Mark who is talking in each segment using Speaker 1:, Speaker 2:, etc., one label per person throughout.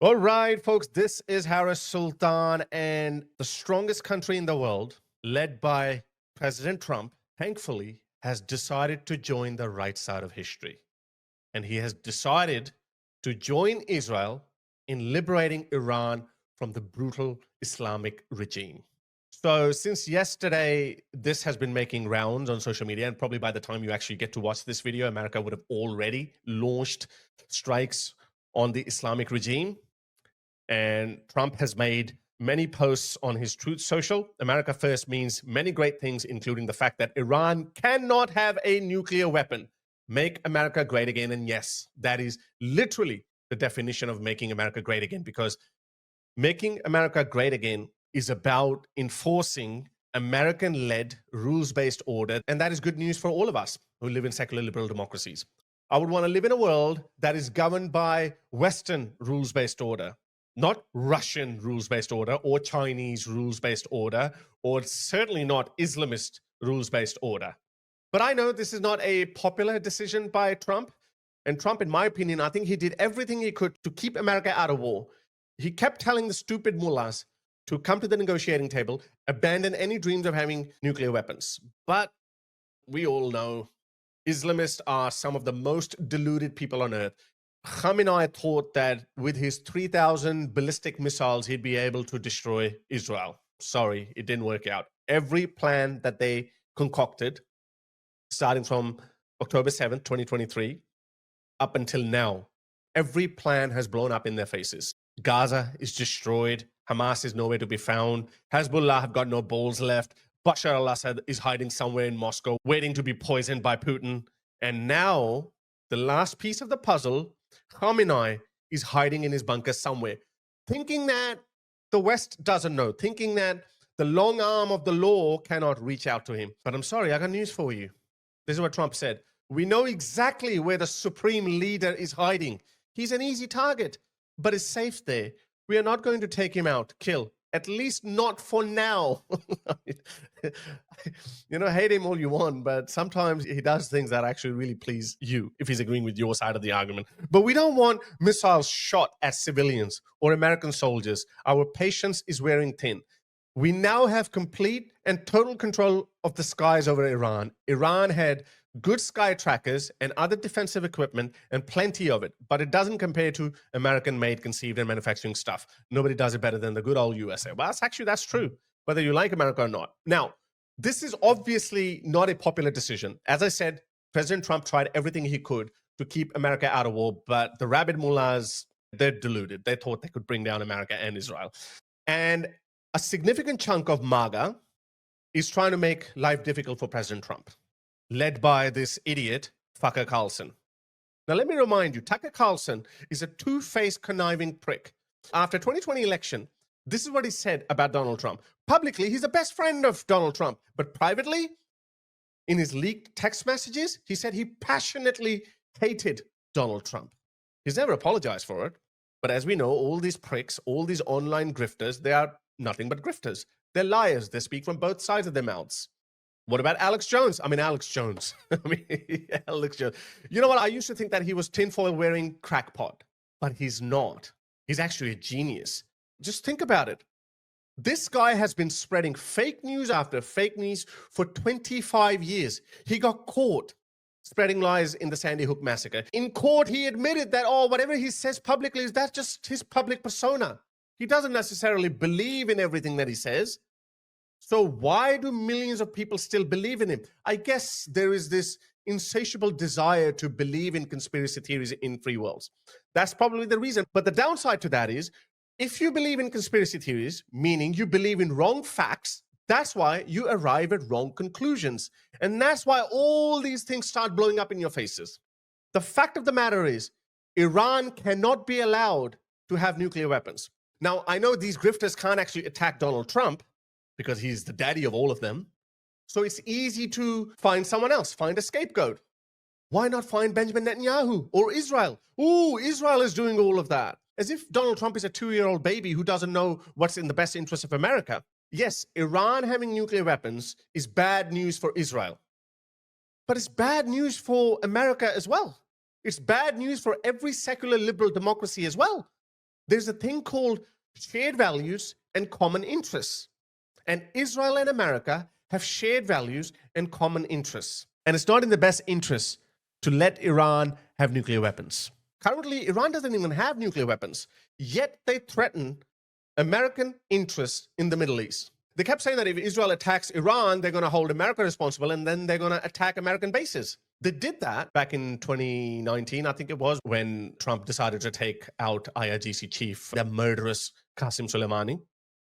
Speaker 1: All right, folks, this is Harris Sultan, and the strongest country in the world, led by President Trump, thankfully, has decided to join the right side of history. And he has decided to join Israel in liberating Iran from the brutal Islamic regime. So, since yesterday, this has been making rounds on social media, and probably by the time you actually get to watch this video, America would have already launched strikes on the Islamic regime. And Trump has made many posts on his Truth Social. America First means many great things, including the fact that Iran cannot have a nuclear weapon. Make America great again. And yes, that is literally the definition of making America great again, because making America great again is about enforcing American-led rules-based order. And that is good news for all of us who live in secular liberal democracies. I would want to live in a world that is governed by Western rules-based order, not Russian rules-based order or Chinese rules-based order, or certainly not Islamist rules-based order. But I know this is not a popular decision by Trump. And Trump, in my opinion, I think he did everything he could to keep America out of war. He kept telling the stupid mullahs to come to the negotiating table, abandon any dreams of having nuclear weapons. But we all know Islamists are some of the most deluded people on earth. Khamenei thought that with his 3,000 ballistic missiles, he'd be able to destroy Israel. Sorry, it didn't work out. Every plan that they concocted, starting from October 7th, 2023, up until now, every plan has blown up in their faces. Gaza is destroyed. Hamas is nowhere to be found. Hezbollah have got no balls left. Bashar al-Assad is hiding somewhere in Moscow, waiting to be poisoned by Putin. And now, the last piece of the puzzle, Khamenei is hiding in his bunker somewhere, thinking that the West doesn't know, thinking that the long arm of the law cannot reach out to him. But I'm sorry, I got news for you. This is what Trump said. We know exactly where the supreme leader is hiding. He's an easy target, but is safe there. We are not going to take him out, kill. At least not for now. Hate him all you want, but sometimes he does things that actually really please you if he's agreeing with your side of the argument. But we don't want missiles shot at civilians or American soldiers. Our patience is wearing thin. We now have complete and total control of the skies over Iran. Iran had good sky trackers and other defensive equipment, and plenty of it, but it doesn't compare to American-made, conceived, and manufacturing stuff. Nobody does it better than the good old USA. Well, that's true, whether you like America or not. Now, this is obviously not a popular decision. As I said, President Trump tried everything he could to keep America out of war, but the rabid mullahs, they're deluded. They thought they could bring down America and Israel. And a significant chunk of MAGA is trying to make life difficult for President Trump, led by this idiot, Tucker Carlson. Now, let me remind you, Tucker Carlson is a two-faced, conniving prick. After 2020 election, this is what he said about Donald Trump. Publicly, he's the best friend of Donald Trump, but privately, in his leaked text messages, he said he passionately hated Donald Trump. He's never apologized for it. But as we know, all these pricks, all these online grifters, they are nothing but grifters. They're liars. They speak from both sides of their mouths. What about Alex Jones? Alex Jones. Alex Jones. You know what? I used to think that he was tinfoil wearing crackpot, but he's not. He's actually a genius. Just think about it. This guy has been spreading fake news after fake news for 25 years. He got caught spreading lies in the Sandy Hook massacre. In court, he admitted that, whatever he says publicly, that's just his public persona. He doesn't necessarily believe in everything that he says. So why do millions of people still believe in him? I guess there is this insatiable desire to believe in conspiracy theories in free worlds. That's probably the reason. But the downside to that is, if you believe in conspiracy theories, meaning you believe in wrong facts, that's why you arrive at wrong conclusions. And that's why all these things start blowing up in your faces. The fact of the matter is, Iran cannot be allowed to have nuclear weapons. Now, I know these grifters can't actually attack Donald Trump because he's the daddy of all of them. So it's easy to find someone else, find a scapegoat. Why not find Benjamin Netanyahu or Israel? Ooh, Israel is doing all of that. As if Donald Trump is a 2-year-old baby who doesn't know what's in the best interest of America. Yes, Iran having nuclear weapons is bad news for Israel. But it's bad news for America as well. It's bad news for every secular liberal democracy as well. There's a thing called shared values and common interests. And Israel and America have shared values and common interests. And it's not in the best interest to let Iran have nuclear weapons. Currently, Iran doesn't even have nuclear weapons, yet they threaten American interests in the Middle East. They kept saying that if Israel attacks Iran, they're going to hold America responsible, and then they're going to attack American bases. They did that back in 2019, I think it was, when Trump decided to take out IRGC chief, the murderous Qasem Soleimani.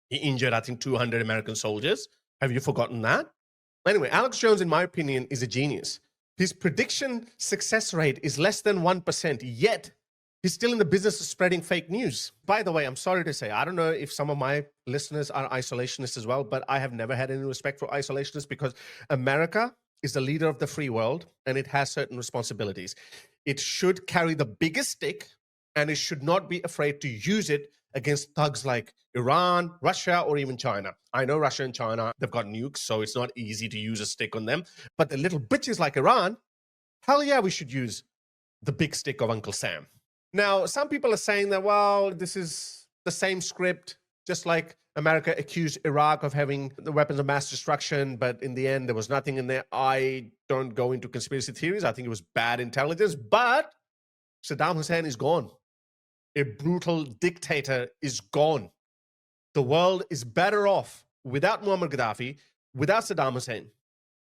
Speaker 1: He injured, I think, 200 American soldiers. Have you forgotten that? Anyway, Alex Jones, in my opinion, is a genius. His prediction success rate is less than 1%, yet he's still in the business of spreading fake news. By the way, I'm sorry to say, I don't know if some of my listeners are isolationists as well, but I have never had any respect for isolationists because America is the leader of the free world and it has certain responsibilities. It should carry the biggest stick and it should not be afraid to use it against thugs like Iran, Russia, or even China. I know Russia and China, they've got nukes, so it's not easy to use a stick on them. But the little bitches like Iran, hell yeah, we should use the big stick of Uncle Sam. Now, some people are saying that, well, this is the same script, just like America accused Iraq of having the weapons of mass destruction, but in the end, there was nothing in there. I don't go into conspiracy theories. I think it was bad intelligence, but Saddam Hussein is gone. A brutal dictator is gone. The world is better off without Muammar Gaddafi, without Saddam Hussein.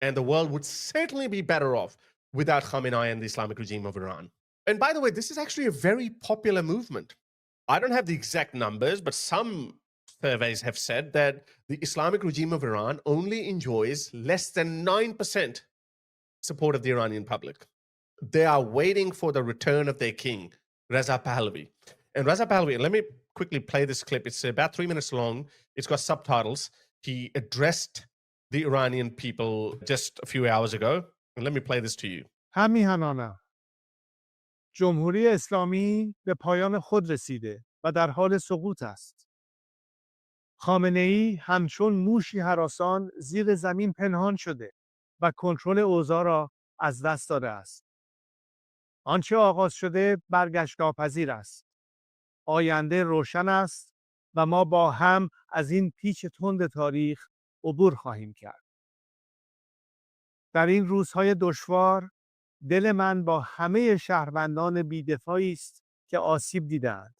Speaker 1: And the world would certainly be better off without Khamenei and the Islamic regime of Iran. And by the way, this is actually a very popular movement. I don't have the exact numbers, but some surveys have said that the Islamic regime of Iran only enjoys less than 9% support of the Iranian public. They are waiting for the return of their king, Reza Pahlavi. And Reza Pahlavi, let me quickly play this clip. It's about 3 minutes long. It's got subtitles. He addressed the Iranian people just a few hours ago. And let me play this to you.
Speaker 2: همیهنانم جمهوری اسلامی به پایان خود رسیده و در حال سقوط است. خامنه‌ای همچون موشی هراسان زیر زمین پنهان شده و کنترل اوضاع را از دست داده است. آنچه آغاز شده برگشت ناپذیر است. آینده روشن است و ما با هم از این پیچ تند تاریخ عبور خواهیم کرد. در این روزهای دشوار دل من با همه شهروندان بی‌دفاعی است که آسیب دیدند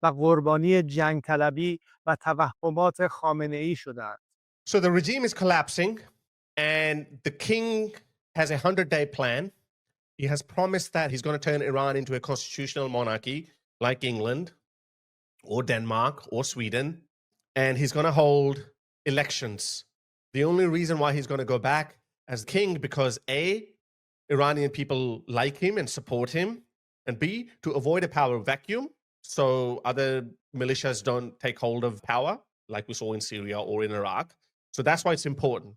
Speaker 2: و قربانی جنگ طلبی و توهمات خامنه‌ای شدند.
Speaker 1: So the regime is collapsing and the king has a 100-day plan. He has promised that he's going to turn Iran into a constitutional monarchy like England or Denmark or Sweden. And he's going to hold elections. The only reason why he's going to go back as king because A, Iranian people like him and support him, and B, to avoid a power vacuum so other militias don't take hold of power like we saw in Syria or in Iraq. So that's why it's important.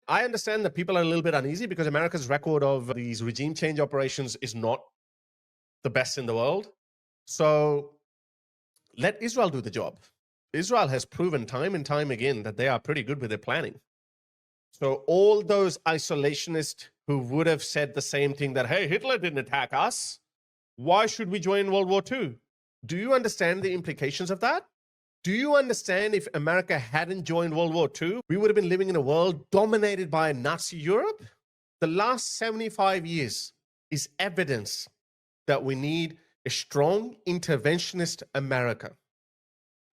Speaker 1: I understand that people are a little bit uneasy because America's record of these regime change operations is not the best in the world. So let Israel do the job. Israel has proven time and time again that they are pretty good with their planning. So all those isolationists who would have said the same thing that, hey, Hitler didn't attack us, why should we join World War II? Do you understand the implications of that? Do you understand if America hadn't joined World War II, we would have been living in a world dominated by Nazi Europe? The last 75 years is evidence that we need a strong interventionist America.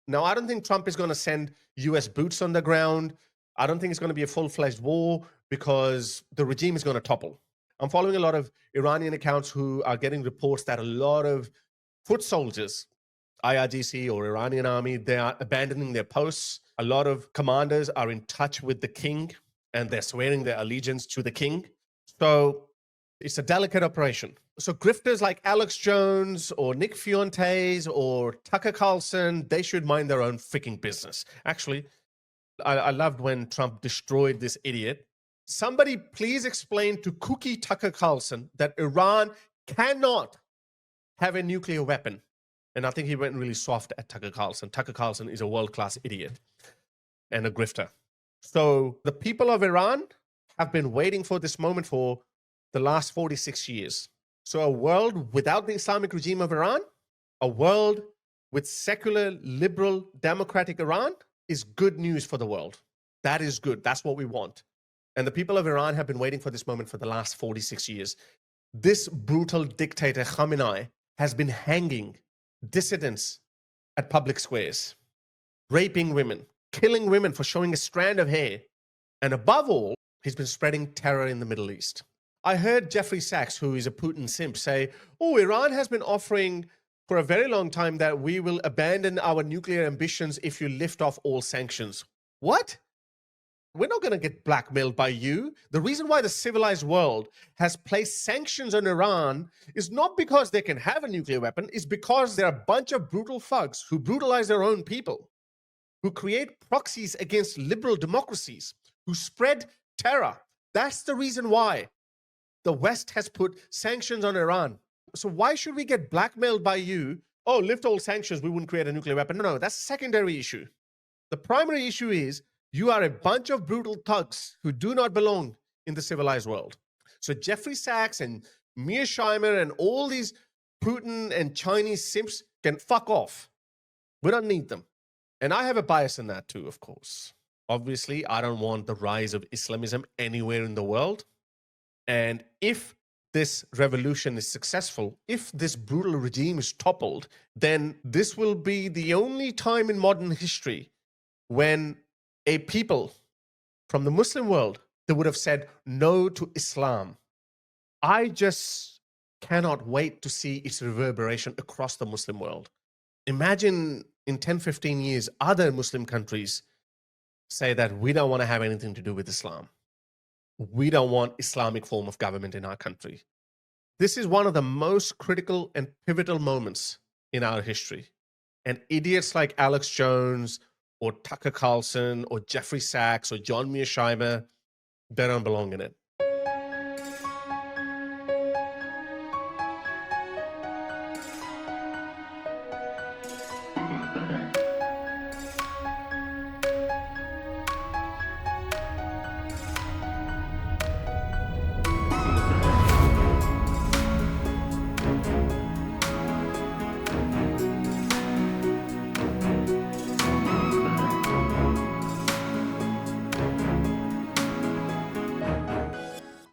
Speaker 1: Now, I don't think Trump is going to send US boots on the ground. I don't think it's going to be a full-fledged war because the regime is going to topple. I'm following a lot of Iranian accounts who are getting reports that a lot of foot soldiers, IRGC or Iranian army, they are abandoning their posts. A lot of commanders are in touch with the king and they're swearing their allegiance to the king. So it's a delicate operation. So grifters like Alex Jones or Nick Fuentes or Tucker Carlson, they should mind their own freaking business. Actually, I loved when Trump destroyed this idiot. Somebody please explain to Cookie Tucker Carlson that Iran cannot have a nuclear weapon. And I think he went really soft at Tucker Carlson. Tucker Carlson is a world-class idiot and a grifter. So the people of Iran have been waiting for this moment for the last 46 years. So a world without the Islamic regime of Iran, a world with secular, liberal, democratic Iran is good news for the world. That is good. That's what we want. And the people of Iran have been waiting for this moment for the last 46 years. This brutal dictator, Khamenei, has been hanging dissidents at public squares, raping women, killing women for showing a strand of hair. And above all, he's been spreading terror in the Middle East. I heard Jeffrey Sachs, who is a Putin simp, say, oh, Iran has been offering for a very long time that we will abandon our nuclear ambitions if you lift off all sanctions. What? We're not going to get blackmailed by you. The reason why the civilized world has placed sanctions on Iran is not because they can have a nuclear weapon, it's because they're a bunch of brutal thugs who brutalize their own people, who create proxies against liberal democracies, who spread terror. That's the reason why the West has put sanctions on Iran. So why should we get blackmailed by you? Oh, lift all sanctions, we wouldn't create a nuclear weapon. No, that's a secondary issue. The primary issue is you are a bunch of brutal thugs who do not belong in the civilized world. So Jeffrey Sachs and Mearsheimer and all these Putin and Chinese simps can fuck off. We don't need them. And I have a bias in that too, of course. Obviously, I don't want the rise of Islamism anywhere in the world. And if this revolution is successful, if this brutal regime is toppled, then this will be the only time in modern history when a people from the Muslim world, they would have said no to Islam. I just cannot wait to see its reverberation across the Muslim world. Imagine in 10, 15 years, other Muslim countries say that we don't want to have anything to do with Islam. We don't want Islamic form of government in our country. This is one of the most critical and pivotal moments in our history. And idiots like Alex Jones or Tucker Carlson or Jeffrey Sachs or John Mearsheimer, they don't belong in it.